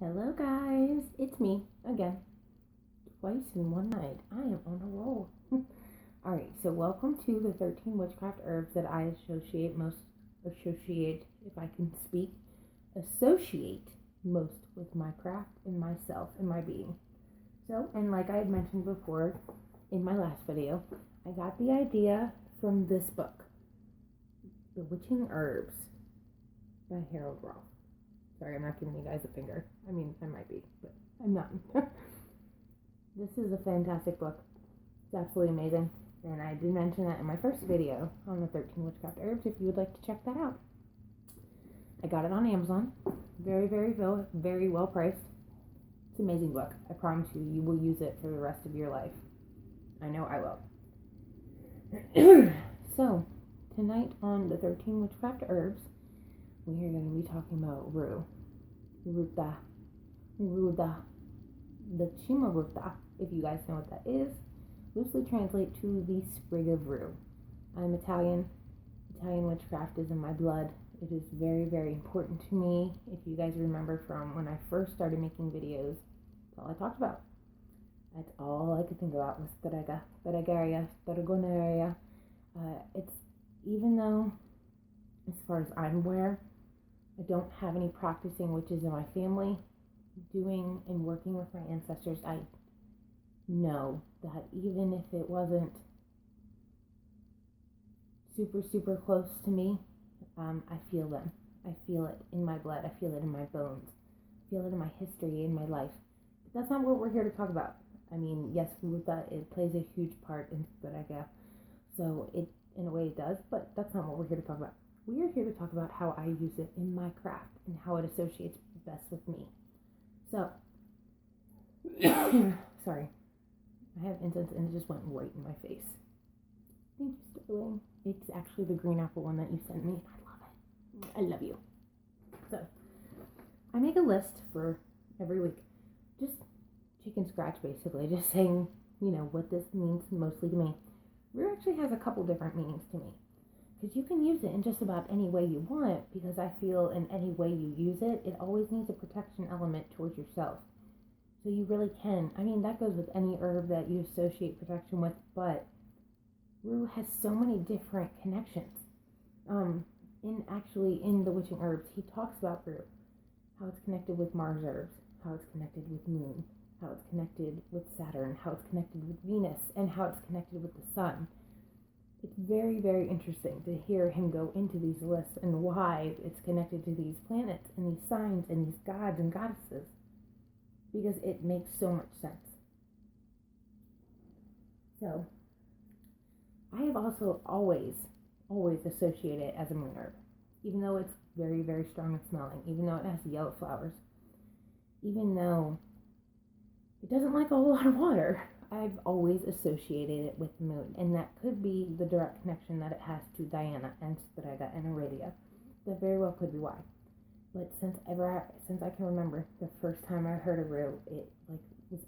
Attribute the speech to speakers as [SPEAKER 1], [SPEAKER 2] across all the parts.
[SPEAKER 1] Hello guys, it's me again. Twice in one night. I am on a roll. Alright, so welcome to the 13 witchcraft herbs that I associate, if I can speak, associate most with my craft and myself and my being. So, and like I had mentioned before in my last video, I got the idea from this book, The Witching Herbs by Harold Roth. Sorry, I'm not giving you guys a finger. I mean, I might be, but I'm not. This is a fantastic book. It's absolutely amazing. And I did mention that in my first video on the 13 Witchcraft Herbs, if you would like to check that out. I got it on Amazon. Very, very well priced. It's an amazing book. I promise you, you will use it for the rest of your life. I know I will. So, tonight on the 13 Witchcraft Herbs, we are going to be talking about rue. Ruta. The Chimaruta, if you guys know what that is, loosely translate to the sprig of rue. I'm Italian. Italian witchcraft is in my blood. It is very, very important to me. If you guys remember from when I first started making videos, that's all I talked about. That's all I could think about was Stregoneria. It's, even though, as far as I'm aware, I don't have any practicing witches in my family. Doing and working with my ancestors, I know that even if it wasn't super close to me, I feel them. I feel it in my blood. I feel it in my bones. I feel it in my history, in my life. But that's not what we're here to talk about. I mean, yes, it plays a huge part in Stregoneria. So it, in a way, it does, but that's not what we're here to talk about. We are here to talk about how I use it in my craft and how it associates best with me. So, sorry, I have incense and it just went right in my face. Thank you, Sterling. It's actually the green apple one that you sent me. I love it. I love you. So, I make a list for every week. Just chicken scratch, basically. Just saying, what this means mostly to me. Rue actually has a couple different meanings to me. Because you can use it in just about any way you want, because I feel in any way you use it, it always needs a protection element towards yourself. So you really can. I mean, that goes with any herb that you associate protection with, but rue has so many different connections. In the Witching Herbs, he talks about rue, how it's connected with Mars herbs, how it's connected with Moon, how it's connected with Saturn, how it's connected with Venus, and how it's connected with the Sun. It's very, very interesting to hear him go into these lists and why it's connected to these planets and these signs and these gods and goddesses, because it makes so much sense. So, I have also always associated it as a moon herb, even though it's very, very strong and smelling, even though it has yellow flowers, even though it doesn't like a whole lot of water. I've always associated it with the moon, and that could be the direct connection that it has to Diana and Strega and Aurelia. That very well could be why. But since I can remember, the first time I heard of rue, it was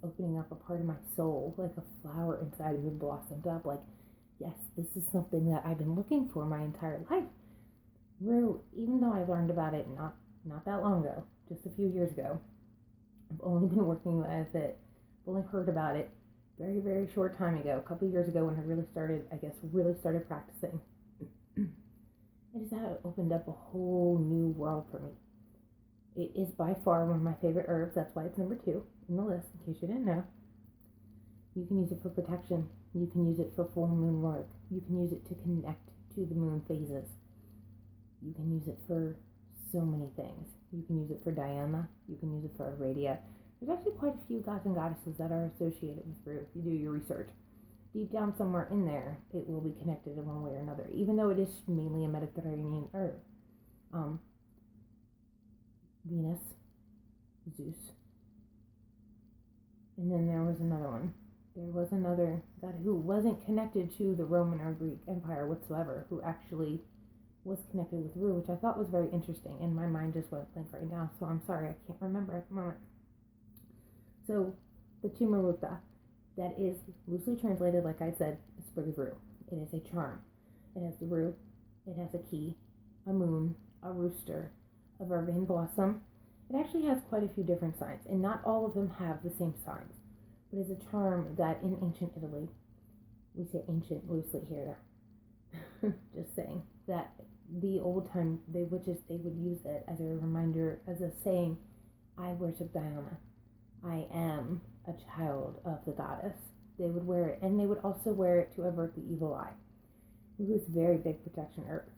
[SPEAKER 1] opening up a part of my soul, like a flower inside of me blossomed up. Like, yes, this is something that I've been looking for my entire life. Rue, even though I learned about it not that long ago, just a few years ago, I've only been working with it. I've only heard about it very, very short time ago, a couple of years ago when I really started practicing. It has opened up a whole new world for me. It is by far one of my favorite herbs. That's why it's number 2 in the list, in case you didn't know. You can use it for protection. You can use it for full moon work. You can use it to connect to the moon phases. You can use it for so many things. You can use it for Diana. You can use it for Aurelia. There's actually quite a few gods and goddesses that are associated with rue if you do your research. Deep down somewhere in there, it will be connected in one way or another, even though it is mainly a Mediterranean herb. Venus, Zeus, and then there was another one. There was another god who wasn't connected to the Roman or Greek Empire whatsoever, who actually was connected with rue, which I thought was very interesting, and my mind just went blank right now, so I'm sorry, I can't remember at the moment. So, the Chimaruta, that is loosely translated, like I said, a sprig of rue. It is a charm. It has the rue, it has a key, a moon, a rooster, a vervain blossom, It actually has quite a few different signs, and not all of them have the same signs. But it's a term that in ancient Italy, we say ancient loosely here, just saying, that the old time, the witches, they would use it as a reminder, as a saying, I worship Diana. I am a child of the goddess. They would wear it, and they would also wear it to avert the evil eye. It was very big protection herb.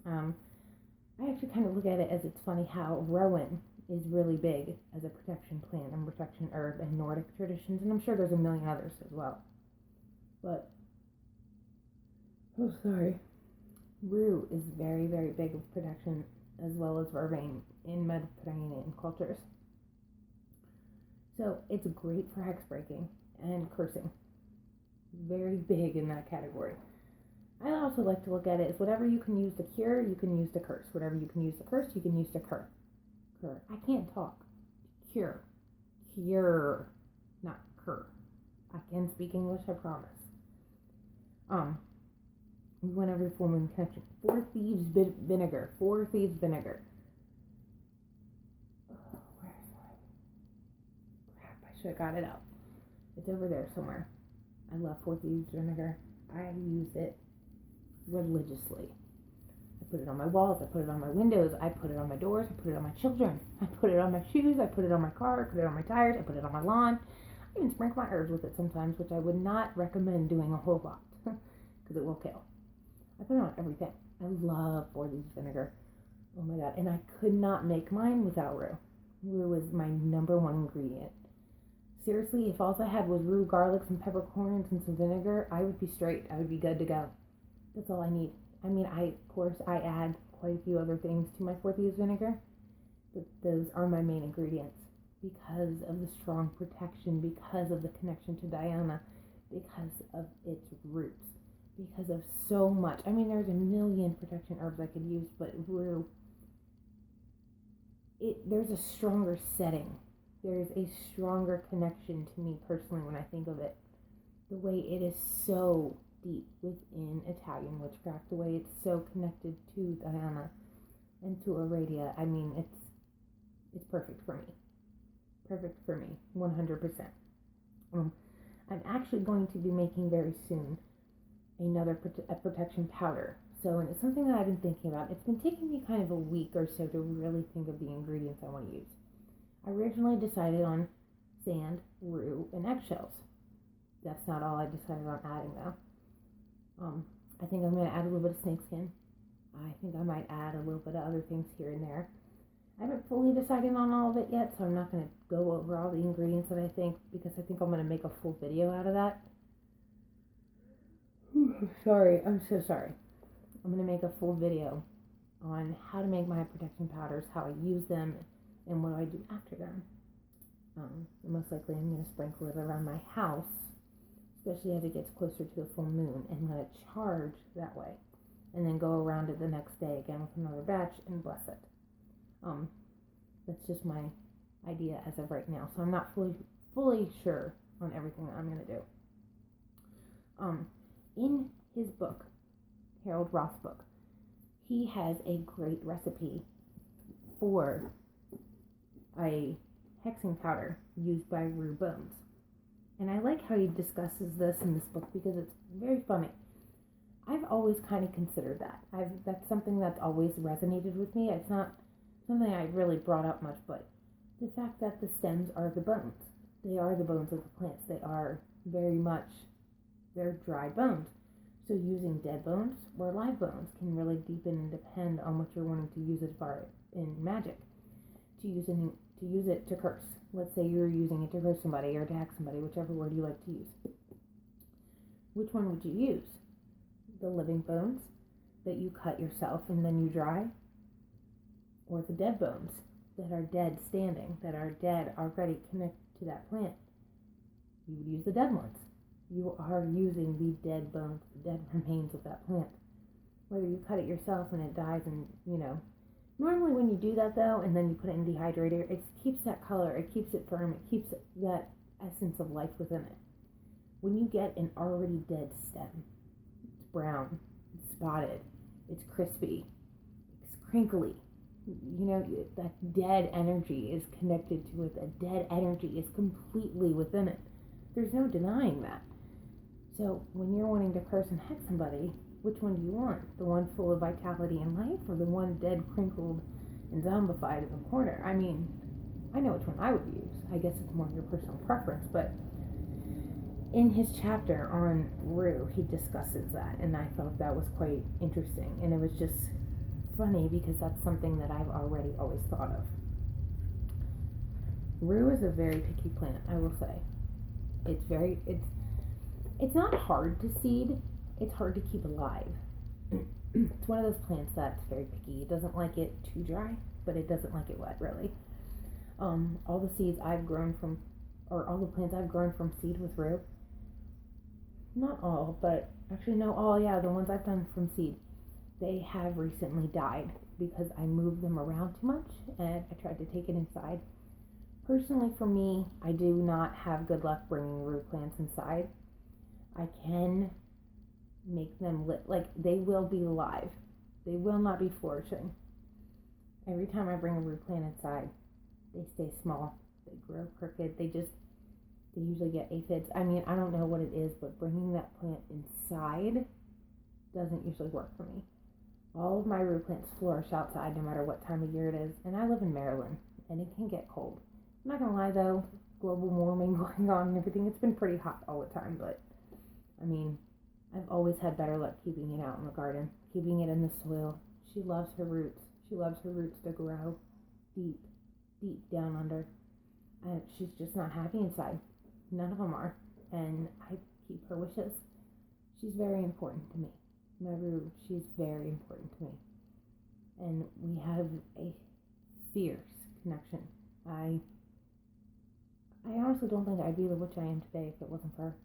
[SPEAKER 1] I actually kind of look at it as it's funny how rowan is really big as a protection plant and protection herb in Nordic traditions, and I'm sure there's a million others as well. But, oh sorry, rue is very, very big of protection as well as vervain in Mediterranean cultures. So it's great for hex breaking and cursing. Very big in that category. I also like to look at it as whatever you can use to cure, you can use to curse. Whatever you can use to curse, you can use to cure. I can't talk. Cure. Cure. Not cur. I can speak English, I promise. We went over full moon connection. 4 thieves vinegar. 4 thieves vinegar. Oh, where is it? Crap, I should have got it out. It's over there somewhere. I love 4 thieves vinegar. I use it religiously. I put it on my walls, I put it on my windows, I put it on my doors, I put it on my children, I put it on my shoes, I put it on my car, I put it on my tires, I put it on my lawn. I even sprinkle my herbs with it sometimes, which I would not recommend doing a whole lot because it will kill. I put it on everything. I love 4 thieves vinegar. Oh my god, and I could not make mine without rue. Rue is my number one ingredient. Seriously, if all I had was rue, garlic, some peppercorns, and some vinegar, I would be straight. I would be good to go. That's all I need. I mean, of course, I add quite a few other things to my 4 thieves vinegar, but those are my main ingredients because of the strong protection, because of the connection to Diana, because of its roots, because of so much. I mean, there's a million protection herbs I could use, but rue, there's a stronger setting. There's a stronger connection to me personally when I think of it. The way it is so deep within Italian witchcraft, the way it's so connected to Diana and to Aradia. I mean, it's perfect for me. Perfect for me, 100%. I'm actually going to be making very soon another protection powder. So, and it's something that I've been thinking about. It's been taking me kind of a week or so to really think of the ingredients I want to use. I originally decided on sand, rue, and eggshells. That's not all I decided on adding though. I think I'm going to add a little bit of snakeskin. I think I might add a little bit of other things here and there. I haven't fully decided on all of it yet, so I'm not going to go over all the ingredients that I think, because I think I'm going to make a full video out of that. Sorry, I'm so sorry. I'm going to make a full video on how to make my protection powders, how I use them, and what I do after them. Most likely I'm going to sprinkle it around my house, especially as it gets closer to the full moon, and let it charge that way, and then go around it the next day again with another batch and bless it. That's just my idea as of right now, so I'm not fully sure on everything that I'm going to do. In his book, Harold Roth's book, he has a great recipe for a hexing powder used by rue bones. And I like how he discusses this in this book because it's very funny. I've always kind of considered that. That's something that's always resonated with me. It's not something I really brought up much, but the fact that the stems are the bones. They are the bones of the plants. They are very much, they're dry bones. So using dead bones or live bones can really deepen and depend on what you're wanting to use it for in magic. To use it to curse. Let's say you're using it to curse somebody or to hex somebody, whichever word you like to use. Which one would you use? The living bones that you cut yourself and then you dry? Or the dead bones that are dead standing, that are dead already connected to that plant? You would use the dead ones. You are using the dead bones, the dead remains of that plant. Whether you cut it yourself and it dies and, normally when you do that though, and then you put it in dehydrator, it keeps that color, it keeps it firm, it keeps that essence of life within it. When you get an already dead stem, it's brown, it's spotted, it's crispy, it's crinkly, You know, that dead energy is connected to it. That dead energy is completely within it. There's no denying that. So when you're wanting to curse and hex somebody, which one do you want? The one full of vitality and life, or the one dead, crinkled, and zombified in the corner? I mean, I know which one I would use. I guess it's more your personal preference, but in his chapter on Rue, he discusses that, and I thought that was quite interesting. And it was just funny because that's something that I've already always thought of. Rue is a very picky plant, I will say. It's not hard to seed, it's hard to keep alive. It's one of those plants that's very picky. It doesn't like it too dry, but it doesn't like it wet, really. All the seeds I've grown from, or all the plants I've grown from seed with Rue, not all, but actually no, all, yeah, the ones I've done from seed, they have recently died because I moved them around too much and I tried to take it inside. Personally, for me, I do not have good luck bringing Rue plants inside. I can make them like they will be live. They will not be flourishing. Every time I bring a Rue plant inside, they stay small. They grow crooked. They usually get aphids. I mean, I don't know what it is, but bringing that plant inside doesn't usually work for me. All of my Rue plants flourish outside no matter what time of year it is, and I live in Maryland, and it can get cold. I'm not gonna lie though, global warming going on and everything, it's been pretty hot all the time, but I mean, I've always had better luck keeping it out in the garden, keeping it in the soil. She loves her roots. She loves her roots to grow deep, deep down under. And she's just not happy inside. None of them are. And I keep her wishes. She's very important to me. My Rue, she's very important to me. And we have a fierce connection. I honestly don't think I'd be the witch I am today if it wasn't for her.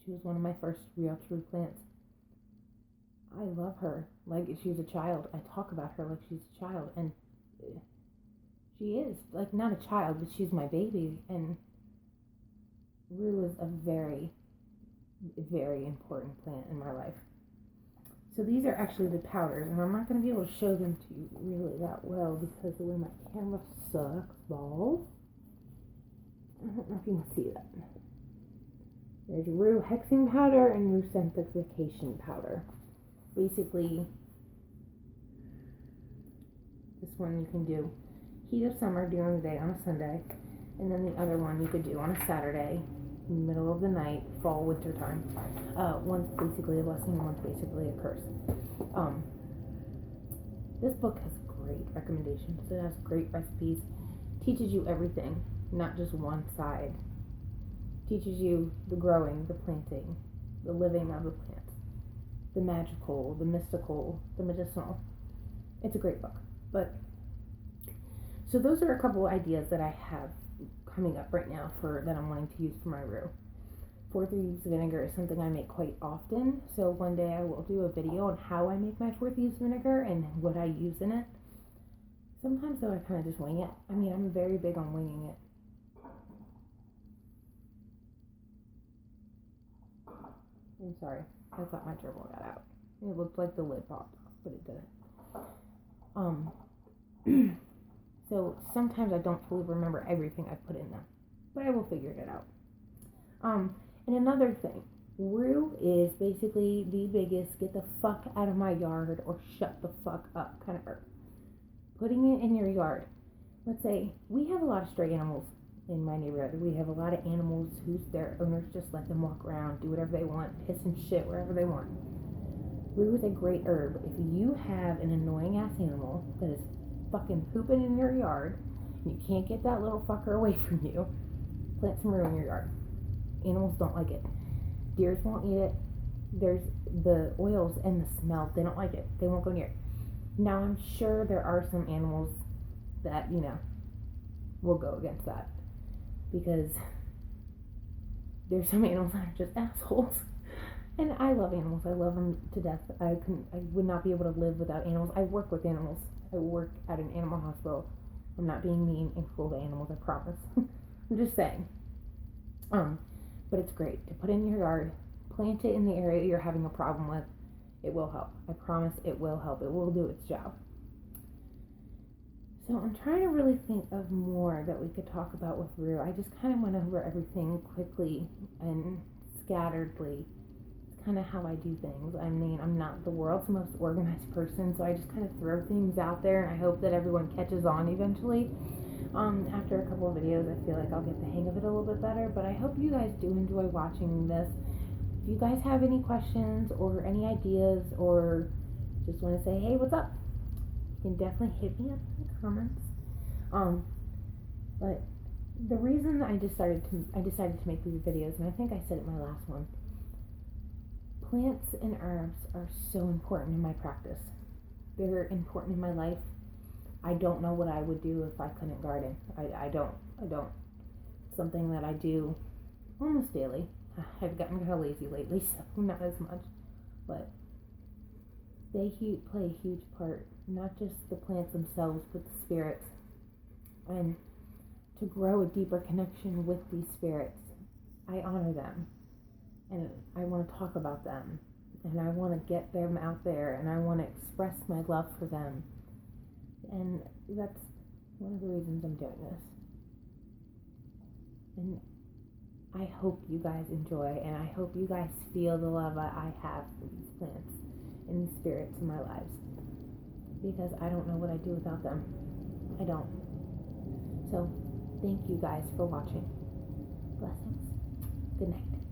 [SPEAKER 1] She was one of my first real true plants. I love her like she's a child. I talk about her like she's a child, and she is, like, not a child, but she's my baby, and Rue is a very, very important plant in my life. So these are actually the powders, and I'm not going to be able to show them to you really that well because the way my camera sucks balls. I don't know if you can see that. There's Rue hexing powder and Rue sanctification powder. Basically, this one you can do heat of summer during the day on a Sunday, and then the other one you could do on a Saturday, middle of the night, fall, winter time. One's basically a blessing, and one's basically a curse. This book has great recommendations. It has great recipes. Teaches you everything, not just one side. Teaches you the growing, the planting, the living of the plants, the magical, the mystical, the medicinal. It's a great book. But so those are a couple ideas that I have coming up right now that I'm wanting to use for my Rue. 4 Thieves vinegar is something I make quite often, so one day I will do a video on how I make my 4 Thieves vinegar and what I use in it. Sometimes though I kind of just wing it. I mean, I'm very big on winging it. I'm sorry, I thought my gerbil got out. It looked like the lid popped off, but it didn't. So sometimes I don't fully remember everything I put in them, but I will figure it out. And another thing, Rue is basically the biggest get the fuck out of my yard or shut the fuck up kind of herb. Putting it in your yard. Let's say we have a lot of stray animals in my neighborhood. We have a lot of animals whose their owners just let them walk around, do whatever they want, piss and shit wherever they want. Rue is a great herb. If you have an annoying ass animal that is fucking pooping in your yard and you can't get that little fucker away from you, plant some Rue in your yard. Animals don't like it. Deers won't eat it. There's the oils and the smell. They don't like it. They won't go near it. Now I'm sure there are some animals that, will go against that. Because there's some animals that are just assholes. And I love animals. I love them to death. I would not be able to live without animals. I work with animals. I work at an animal hospital. I'm not being mean and cruel to animals, I promise. I'm just saying. But it's great to put in your yard, plant it in the area you're having a problem with. It will help. I promise it will help. It will do its job. So I'm trying to really think of more that we could talk about with Rue. I just kind of went over everything quickly and scatteredly. It's kind of how I do things. I mean, I'm not the world's most organized person, so I just kind of throw things out there, and I hope that everyone catches on eventually. After a couple of videos, I feel like I'll get the hang of it a little bit better, but I hope you guys do enjoy watching this. If you guys have any questions or any ideas or just want to say, hey, what's up? You can definitely hit me up in the comments. But the reason I decided to make these videos, and I think I said it in my last one, plants and herbs are so important in my practice. They're important in my life. I don't know what I would do if I couldn't garden. I don't. It's something that I do almost daily. I've gotten kind of lazy lately, so not as much. But they play a huge part, not just the plants themselves, but the spirits. And to grow a deeper connection with these spirits, I honor them. And I want to talk about them. And I want to get them out there. And I want to express my love for them. And that's one of the reasons I'm doing this. And I hope you guys enjoy, and I hope you guys feel the love I have for these plants and these spirits in my lives. Because I don't know what I'd do without them. I don't. So, thank you guys for watching. Blessings. Good night.